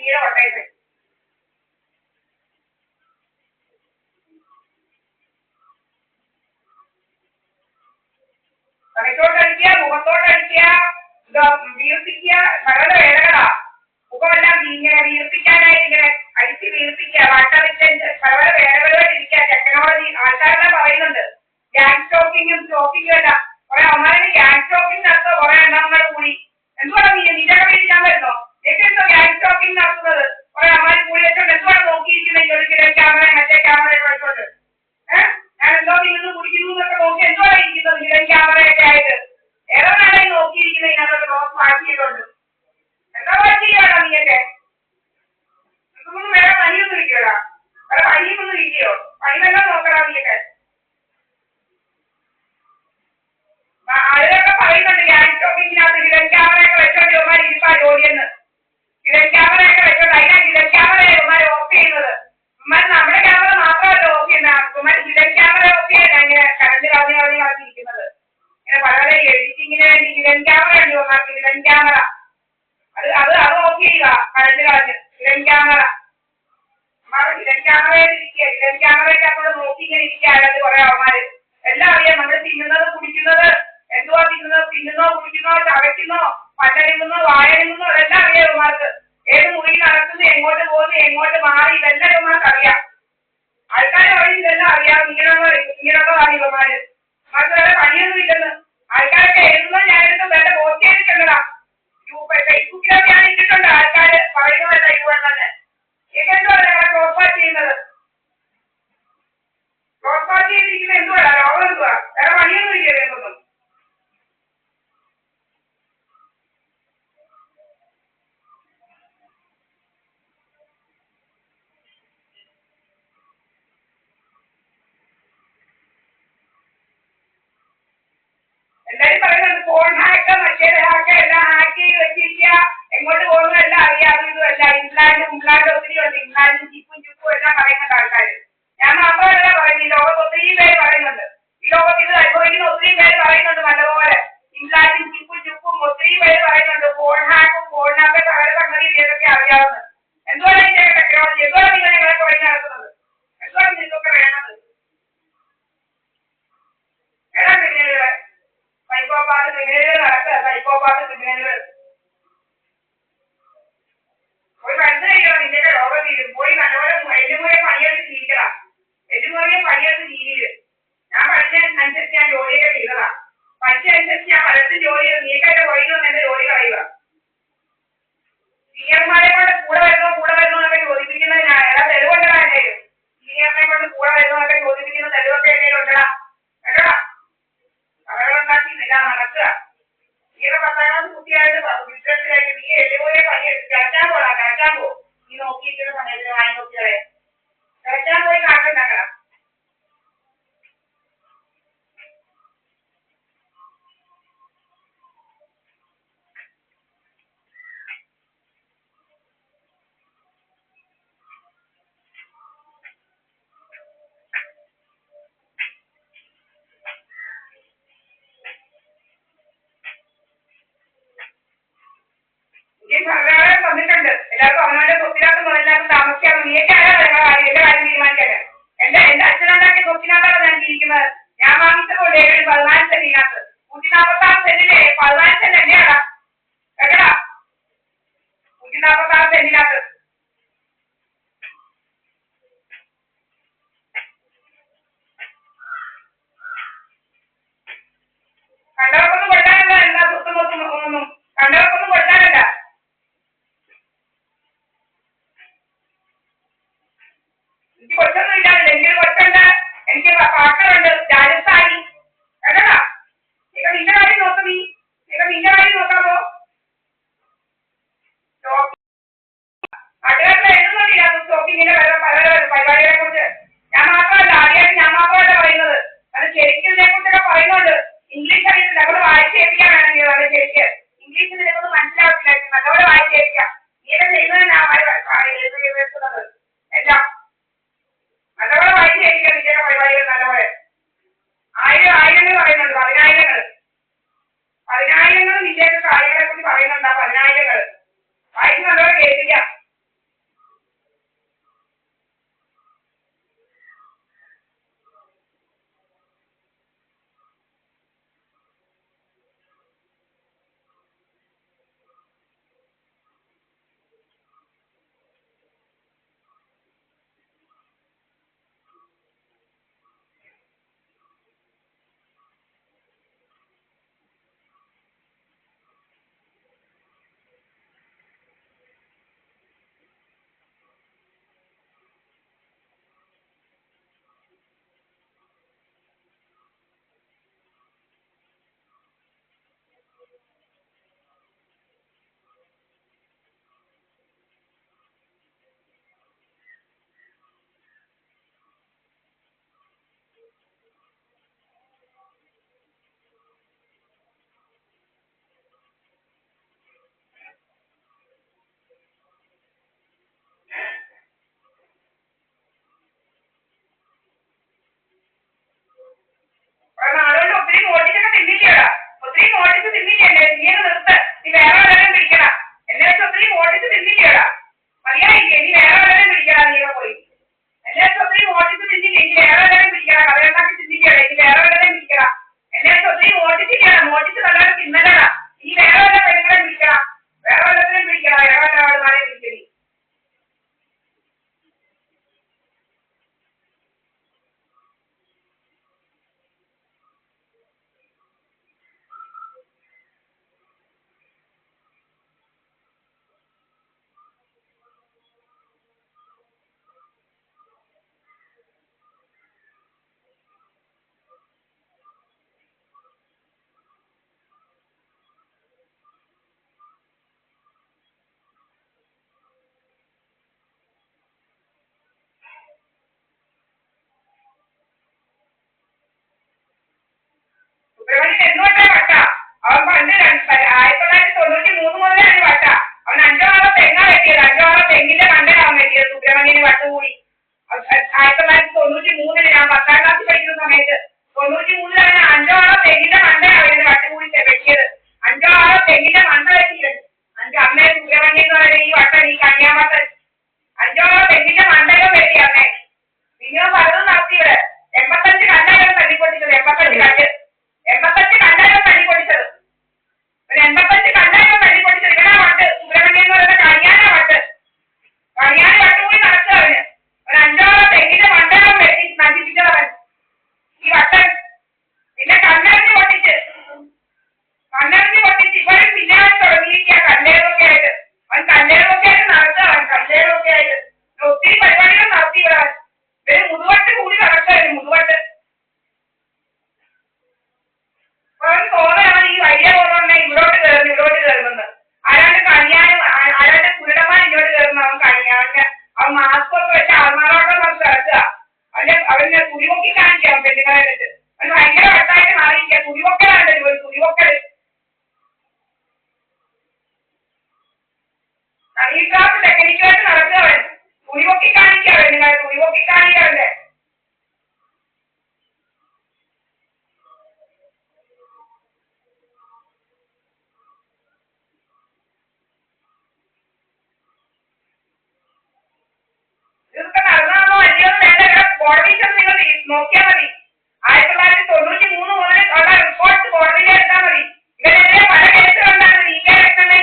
കുട്ടിയുടെ കൊട്ടയത്ത്. തലച്ചോട്ടടിക്കുക, മുഖത്തോട്ടടിക്കുക, വീർപ്പിക്കുക, പല വേദനകളാ. മുഖമെല്ലാം ഇങ്ങനെ വീർപ്പിക്കാനായിട്ട് ഇങ്ങനെ അടിച്ച് വീർപ്പിക്കുക, വട്ടമിട്ട് പല പല വേദനകളോടിരിക്കുക. ടെക്നോളജി ആൾക്കാരെല്ലാം പറയുന്നുണ്ട് ഗ്യാങ് സ്റ്റോക്കിങ്ങും സ്റ്റോക്കിങ്ങും എല്ലാം. കുറെ അമ്മാരിന് ഗ്യാങ് സ്റ്റോക്കിംഗ് നടത്തുക കുറെ എണ്ണങ്ങൾ കൂടി. എന്തുകൊണ്ടാ നിന്റെ വീട്ടിൽ വരുന്നോ? എന്തോ ഗ്യാങ് സ്റ്റോക്കിംഗ് നടത്തുന്നത്? കുറെ അമ്മാരി കൂടി വെച്ചോണ്ട് എന്തുകൊണ്ട് നോക്കിയിരിക്കുന്നത്? ഒരു ക്യാമറ മറ്റേ ക്യാമറയൊക്കെ വെച്ചോണ്ട് ഞാൻ എന്തോ നിന്ന് കുടിക്കുന്നു എന്നൊക്കെ നോക്കി എന്തുകൊണ്ടാ ഇരിക്കുന്നത്? ഹിഡൻ ക്യാമറയൊക്കെ ആയിട്ട് ഏതൊന്നാണ് നോക്കിയിരിക്കുന്നത്? ഇതിനകത്തൊക്കെ നോക്ക് മാറ്റിയിട്ടുണ്ട്. എന്താ പറ്റിയാടാ നീയൊക്കെ? നിങ്ങൾക്കൊന്നും വേറെ പനിയൊന്നും ഇരിക്കോടാ? വേറെ പനിയൊന്നും ഇരിക്കയോ? പനി വല്ലതും നോക്കടാ നീയൊക്കെ. അതിലൊക്കെ പറയുന്നുണ്ട് ഗ്യാങ് സ്റ്റോക്കിങ്ങിനകത്ത് ഹിഡൻ ക്യാമറയൊക്കെ വെച്ചോണ്ട് ഇവന്മാർ ഇരിപ്പാ ജോലിയെന്ന്. ഹിഡൻ ക്യാമറയൊക്കെ വെച്ചോണ്ട് അതിനാ ഹിഡൻ ക്യാമറ ഇവന്മാർ ഓഫ് ചെയ്യുന്നത്. ഇവന്മാർ നമ്മുടെ ക്യാമറ മാത്രമല്ല ഓഫ് ചെയ്യുന്നത്, ഇവന്മാർ ഹിഡൻ ക്യാമറ ഓഫ് ചെയ്യാനാ ഇങ്ങനെ കറണ്ട് കളഞ്ഞിരിക്കുന്നത്. ഇങ്ങനെ പല പല എഡിറ്റിങ്ങിന് വേണ്ടി ഹിഡൻ ക്യാമറ ഉണ്ട് ഇവന്മാർക്ക്. ഹിഡൻ ക്യാമറ അത് ഓഫ് ചെയ്യുക, കറണ്ട് കളഞ്ഞ്. ഹിഡൻ ക്യാമറ ഹിഡൻ ക്യാമറയിൽ ഇരിക്കുക. ഹിഡൻ ക്യാമറയൊക്കെ അപ്പോൾ നോക്കി ഇങ്ങനെ ഇരിക്കുക. അതിനകത്ത് കുറെ അവന്മാര് എല്ലാം അറിയാം. നമ്മൾ തിന്നുന്നത് കുടിക്കുന്നത് എന്തുവാ തിന്നുന്നത്, തിന്നുന്നോ കുടിക്കുന്നോ ചവയ്ക്കുന്നോ പല്ലടിക്കുന്നോ വായടിക്കുന്നോ അതെല്ലാം അറിയാം ഇവന്മാർക്ക്. ഏത് മുറിയിൽ നടക്കുന്നു, എങ്ങോട്ട് പോകുന്നു, എങ്ങോട്ട് മാറി, ഇതെല്ലാം ഇവന്മാർക്ക് അറിയാം. ആൾക്കാർ പറയും ഇതെല്ലാം അറിയാം, ഇങ്ങനെയുള്ളതാണ് ഇവന്മാര്. അവർക്ക് വേറെ പണിയൊന്നും ഇല്ലെന്ന്. ആൾക്കാരൊക്കെ എഴുതുന്നത് ഞാനെടുത്ത് വേറെ പോസ്റ്റ് ചെയ്തിട്ടുണ്ടതാ. ഫേസ്ബുക്കിലൊക്കെ ഞാൻ ഇട്ടിട്ടുണ്ട്. ആൾക്കാര് പറയുന്നതല്ല ഇതുപോലെ തന്നെ. ഇതെന്തുവാ ക്രോസ് വാച്ച് ചെയ്യുന്നത്? ക്രോസ് വാച്ച് ചെയ്തിരിക്കുന്നത് എന്തുവാ? രോഗം എന്തുവാ? വേറെ പണിയൊന്നും ഇല്ല വേണ്ടൊന്നും. എല്ലാരും പറയുന്നുണ്ട് ഫോൺ ഹാക്ക്, മറ്റേത് ഹാക്ക്, എല്ലാം ഹാക്ക് ചെയ്ത് വെച്ചിരിക്കുക. എങ്ങോട്ട് പോകുന്നതെല്ലാം അറിയാം. ഇതുമല്ല ഇംഗ്ലാണ്ട് ഒത്തിരി ഉണ്ട്. ഇംഗ്ലാണ്ടും ചുക്കും എല്ലാം പറയുന്നുണ്ട് ആൾക്കാർ. ഞാൻ മാത്രമല്ല പറയുന്നത്, ഈ ലോകത്ത് ഒത്തിരി പേര് പറയുന്നുണ്ട്. ഈ ലോകത്ത് ഇത് അനുഭവിക്കുന്ന ഒത്തിരി പേര് പറയുന്നുണ്ട് നല്ലപോലെ. ഇംഗ്ലാണ്ടും ചുക്കും ഒത്തിരി പേര് പറയുന്നുണ്ട്. ഫോൺ ഹാക്കും ഫോണിനകത്തെ സകല സംഗതി ഇതൊക്കെ അറിയാവുന്നത്. എന്തുകൊണ്ടാണ് ഇതിന്റെ ടെക്നോളജി? എന്തുകൊണ്ടാണ് നിങ്ങൾ ഞങ്ങളെ കുഴഞ്ഞു നടക്കുന്നത്? എന്തുകൊണ്ടാണ് നിങ്ങൾക്കൊക്കെ വേണ്ടത്? ഏതാ ക്രിമിനലുകൾ? സൈക്കോപാത്ത് ക്രിമിനലുകൾ നടക്കുക. സൈക്കോപാത്ത് ക്രിമിനലുകൾ പോയി മരുന്ന് കഴിക്കണം. നിന്റെയൊക്കെ രോഗം തീരും. പോയി നല്ലപോലെ എല്ലുമുറിയെ പണിയെടുത്ത് ജീവിക്കണം. എല്ലുമുറിയെ പണിയെടുത്ത് ജീവിക്കുക. ഞാൻ പഠിച്ചതനുസരിച്ച് ഞാൻ ജോലിയൊക്കെ ചെയ്തതാ. പഠിച്ചതനുസരിച്ച് ഞാൻ പലർക്കും ജോലി ചെയ്തു. നീക്കൊക്കെ കുറയുമെന്ന് എന്റെ ജോലി കളയുക. സീനിയർമാരെ കൊണ്ട് കൂടെ വരുന്നോ എന്നൊക്കെ ചോദിപ്പിക്കുന്നത് ഞാൻ ഏതാ തെളിവുണ്ടടാ എന്റെ? സീനിയറിനെ കൊണ്ട് കൂടെ വരുന്നോ എന്നൊക്കെ ചോദിപ്പിക്കുന്ന തെളിവൊക്കെ എന്റെ ഉണ്ടടാ. കേട്ടോടാ, കഥകളുണ്ടാക്കി നില നടക്കുക. നീയൊക്കെ 10ാം ക്ലാസ് കുട്ടിയായിട്ട് ബിസിനസ്സിലായിട്ട് നീ എല്ലുപോലെ പണിയെടുത്ത് കിടക്കാൻ പോ. നീ നോക്കിയിരിക്കുന്ന സമയത്ത് വാങ്ങി നോക്കിയാലേ കിടക്കാൻ പോയി കാട്ടുണ്ടാക്കണം. ഇന്ത്യൻ സർക്കാർ വന്നിട്ടുണ്ട്. എല്ലാവർക്കും അവനവന്റെ സ്വത്തിനകത്ത് മുതലിനകത്ത് താമസിക്കാൻ. നീയൊക്കെ ആരാ എന്റെ കാര്യം തീരുമാനിക്കാൻ? എന്റെ അച്ഛനുണ്ടാക്കിയ സ്വത്തിനകത്താണ് ഞാൻ ജീവിക്കുന്നത്. ഞാൻ വാങ്ങിച്ചതുകൊണ്ട് 14 സെന്റിനകത്ത് 146 സെന്റിലെ 14 സെന്റ് എന്നെയാടാ. കേട്ടടാ, 146 സെന്റിനകത്ത്. കണ്ടവർക്കൊന്നും കൊടുക്കാനല്ല. എന്താ സ്വത്തും ഒന്നും കണ്ടവർക്കൊന്നും കൊടുക്കാനല്ല. എനിക്ക് കൊച്ചൊന്നും ഇല്ലാണ്ട്. എനിക്കൊരു കൊച്ചുണ്ട്, എനിക്ക് പാർട്ട്ണറുണ്ട് രാജസ്ഥാനി. കേട്ടടാ, നിന്റെ കാര്യം നോക്ക. നിന്റെ കാര്യം നോക്കാമോ? നാട്ടുകാരുടെ എഴുതുന്നില്ല സ്റ്റോക്കിങ്ങിന്റെ പല പരിപാടികളെ കുറിച്ച്. ഞാൻ മാത്രമല്ല പറയുന്നത്. അത് ശരിക്കും ഇതിനെ കുറിച്ചൊക്കെ പറയുന്നുണ്ട്. ഇംഗ്ലീഷ് അറിയത്തില്ല, നമ്മൾ വായിച്ച് കേൾപ്പിക്കാൻ വേണമെങ്കിൽ നല്ല ശരിക്ക്. ഇംഗ്ലീഷ് നിനക്കൊന്നും മനസ്സിലാവത്തില്ല. നല്ലപോലെ വായിച്ച് കേൾപ്പിക്കാം. നീയൊക്കെ ചെയ്യുന്നത് എല്ലാം നല്ലപോലെ വായിച്ച് കേൾപ്പിക്കാം. നിന്റെയൊക്കെ പരിപാടികൾ നല്ലപോലെ. ആയിരങ്ങൾ പറയുന്നുണ്ട്. 10,000 നിന്റെയൊക്കെ കാര്യങ്ങളെ കുറിച്ച് പറയുന്നുണ്ട്. 10,000 വായിച്ച് നല്ലപോലെ കേൾപ്പിക്കാം. സുബ്രഹ്മണ്യം എന്ന് പറയുന്ന ഈ വട്ടൻ ഈ കന്യാമത്തൻ 5 തെങ്ങിന്റെ മണ്ടയോ വെട്ടിയാന്നേ. പിന്നെ പലതും നടത്തി ഇവിടെ 85 കല്ലായോ തല്ലിപ്പൊട്ടിച്ചത്. 85 കല്ലായോ തല്ലിപ്പൊട്ടിച്ചത്. ഒരു 85 കല്ലായോ തല്ലിപ്പൊട്ടിച്ചത്. ഇവിടെ വട്ട് സുബ്രഹ്മണ്യം എന്ന് പറയുന്ന കണിയാന വട്ട്. കണിയാന് വട്ടുകൂടി നടക്കുകവന്. ഒരു 5 തെങ്ങിന്റെ മണ്ടയോ വെട്ടി നശിപ്പിച്ചവൻ ഈ വട്ടൻ. പിന്നെ കണ്ണെറിഞ്ഞ് പൊട്ടിച്ച് ഇവരും പിന്നാലെ തുടങ്ങിയിരിക്കുക കല്ലേറൊക്കെ ആയിട്ട്. അവൻ കല്ലേറൊക്കെ ആയിട്ട് നടക്കുക. അവൻ കല്ലേറൊക്കെ ആയിട്ട് ഒത്തിരി പരിപാടികൾ നടത്തി വിടാൻ. ഇവര് മുതുവട്ട് കൂടി നടക്കുകയായിരുന്നു. മുതുവട്ട് അവൻ തോന്നലാണ് ഈ വലിയ പോകുന്ന ഇവിടോട്ട് കയറുന്നത്. ആരാണ്ട് കണിയാനും ആരാണ്ട് കുരുടന്മാർ ഇങ്ങോട്ട് കയറുന്നു. അവൻ കണിയാന് അവൻ മാസ്കൊക്കെ വെച്ച് ആൾമാരോട്ടം നമുക്ക് കിടക്കുക. അവന് കുടിവൊക്കി കാണിക്കാം പെണ്ണുങ്ങളെ വെച്ച്. അവന് ഭയങ്കര വട്ടായിട്ട് മാറിയിരിക്കുക. കുടിവൊക്കലാണ് ഒരു കുടിവൊക്കൽ. ഈ ക്ലാസ് ടെക്നിക്കുമായിട്ട് നടക്കുകവൻ. കുടിവൊക്കി കാണിക്കാവേ നിങ്ങൾ കുടിവൊക്കി കാണിക്കാവല്ലേ. ഇതൊക്കെ നടന്നോ അല്ലയോന്ന് വേണ്ട. ഇവിടെ കോടതിയിൽ നിങ്ങൾ നോക്കിയാൽ മതി. 1993 മുതൽ ഉള്ള റിപ്പോർട്ട് കോടതിയിൽ എടുത്താൽ മതി. ഇവരെതിരെ പല കേസുകളുണ്ടായിരുന്നു.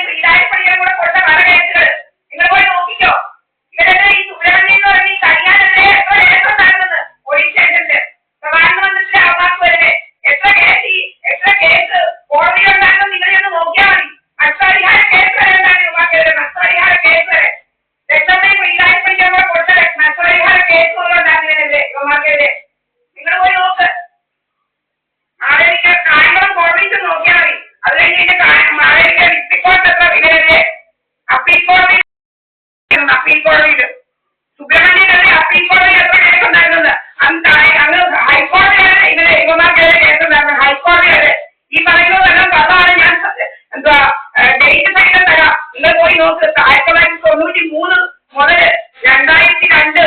ശ്രീരാജപടിയും കൂടെ കൊടുത്ത പല കേസുകൾ നിങ്ങൾ പോയി നോക്കിക്കോ. ഇവരെതിരെ ഈ സുബ്രഹ്മണ്യം എന്ന് പറഞ്ഞ ഈ കല്യാണെതിരെ എത്ര കേസുണ്ടായിരുന്നത് പോലീസ് സ്റ്റേഷനില്. പ്രധാനമന്ത്രിയുടെ ആവാസ് വരെ എത്ര കേസ് കോടതിയിലുണ്ടായിരുന്നു. നിങ്ങളൊന്ന് നോക്കിയാൽ മതി. നഷ്ടപരിഹാര കേസ് വരെ ഉണ്ടായിരുന്നു. നഷ്ടപരിഹാര കേസ് വരെ രക്ഷപ്പെടുകയും ശ്രീരാജപടിയും കൂടെ കൊടുത്ത നഷ്ടപരിഹാര കേസുകളുണ്ടായിരുന്നതിനെതിരെ യുവമാർക്കെതിരെ നിങ്ങൾ പോയി നോക്ക്. മാവേലിക്കര കായംകുളം കോടതിയിൽ നോക്കിയാൽ മതി. അത് കഴിഞ്ഞിട്ട് മാവേലിക്കര ഡിസ്ട്രിക്ട് കോടതി എത്ര ഇവരെതിരെ അപ്പീൽ കോടതിയിൽ സുബ്രഹ്മണ്യനെതിരെ അപ്പീൽ കോടതിയിൽ എത്ര കേസുണ്ടായിരുന്നത്. അങ്ങ് ഹൈക്കോടതി വരെ ഇവരെ യുവമാർക്കെതിരെ കേസുണ്ടായിരുന്നു. ഹൈക്കോടതി വരെ ഈ പറയുന്നതെല്ലാം കഥയാണ്. ഞാൻ എന്താ ഡേറ്റ് സഹിതം തരാം. നിങ്ങൾ പോയി നോക്ക്. 1993 മുതൽ 2002